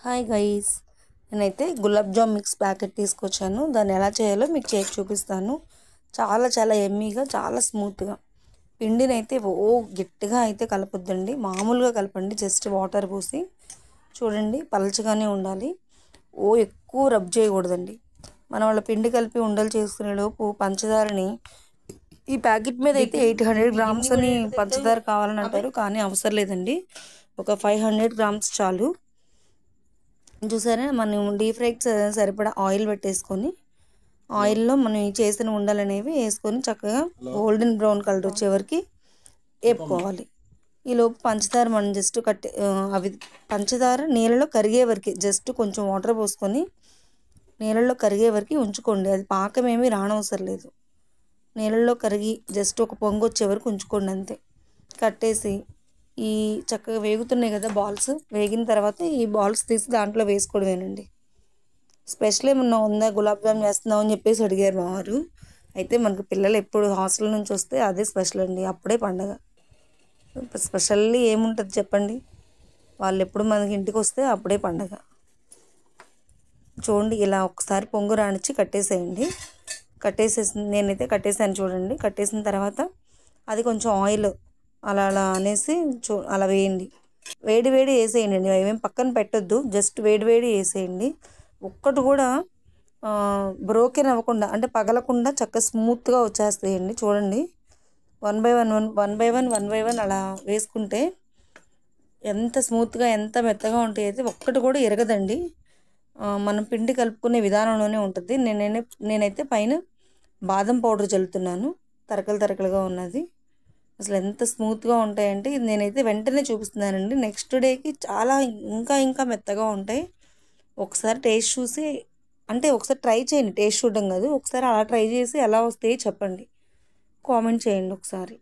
Hi guys, నేనైతే gulab jam mix packet తీసుకొచ్చాను. దాన్ని ఎలా చేయాలో మీకు చేసి చూపిస్తాను. చాలా చాలా ఎమ్మీగా, చాలా స్మూత్గా. పిండిని అయితే గట్టిగా అయితే కలపొద్దండి, మామూలుగా కలపండి. జస్ట్ వాటర్ పోసి చూడండి, పలచగానే ఉండాలి. ఎక్కువ రబ్ చేయకూడదండి. మనం వాళ్ళ పిండి కలిపి ఉండలు చేసుకునేలోపు పంచదారని ఈ ప్యాకెట్ మీద అయితే 800 గ్రామ్స్ అని పంచదార కావాలని అంటారు, కానీ అవసరం లేదండి. ఒక 500 గ్రామ్స్ చాలు. చూసారా, మనం డీప్ ఫ్రైకి సరిపడా ఆయిల్ పెట్టేసుకొని ఆయిల్లో మనం చేసిన ఉండలు అనేవి వేసుకొని చక్కగా గోల్డెన్ బ్రౌన్ కలర్ వచ్చే వరకు వేపుకోవాలి. ఈలోపు పంచదార మనం జస్ట్ అవి పంచదార నీళ్ళలో కరిగే వరకు జస్ట్ కొంచెం వాటర్ పోసుకొని నీళ్ళల్లో కరిగే వరకు ఉంచుకోండి. అది పాకమేమీ రానవసరం లేదు. నీళ్ళల్లో కరిగి జస్ట్ ఒక పొంగు వచ్చే వరకు ఉంచుకోండి, అంతే. కట్టేసి ఈ చక్కగా వేగుతున్నాయి కదా బాల్స్, వేగిన తర్వాత ఈ బాల్స్ తీసి దాంట్లో వేసుకోవడమేనండి. స్పెషల్ ఏమన్నా ఉందా, గులాబ్ జామ్ చేస్తున్నావు అని చెప్పేసి అడిగారు మా వారు. అయితే మనకు పిల్లలు ఎప్పుడు హాస్టల్ నుంచి వస్తే అదే స్పెషల్ అండి, అప్పుడే పండగ. స్పెషల్లీ ఏముంటుంది చెప్పండి, వాళ్ళు ఎప్పుడు మనకి ఇంటికి వస్తే అప్పుడే పండగ. చూడండి, ఇలా ఒకసారి పొంగు రానిచ్చి కట్టేసేయండి. నేనైతే కట్టేసాను చూడండి. కట్టేసిన తర్వాత అది కొంచెం ఆయిల్ అలా అలా అనేసి అలా వేయండి. వేడి వేడి వేసేయండి, ఏమేమి పక్కన పెట్టొద్దు. జస్ట్ వేడి వేడి వేసేయండి. ఒక్కటి కూడా బ్రోకెన్ అవ్వకుండా, అంటే పగలకుండా చక్కగా స్మూత్గా వచ్చేస్తాయండి. చూడండి, వన్ బై వన్ అలా వేసుకుంటే ఎంత స్మూత్గా, ఎంత మెత్తగా ఉంటాయి. అయితే ఒక్కటి కూడా ఎరగదండి. మనం పిండి కలుపుకునే విధానంలోనే ఉంటుంది. నేనైతే పైన బాదం పౌడర్ చల్లుతున్నాను, తరకలు తరకలుగా ఉన్నది. అసలు ఎంత స్మూత్గా ఉంటాయంటే ఇది నేనైతే వెంటనే చూపిస్తున్నానండి. నెక్స్ట్ డేకి చాలా ఇంకా ఇంకా మెత్తగా ఉంటాయి. ఒకసారి టేస్ట్ చూసి, అంటే ఒకసారి ట్రై చేయండి, టేస్ట్ చూడడం కాదు, ఒకసారి అలా ట్రై చేసి ఎలా వస్తాయి చెప్పండి, కామెంట్ చేయండి ఒకసారి.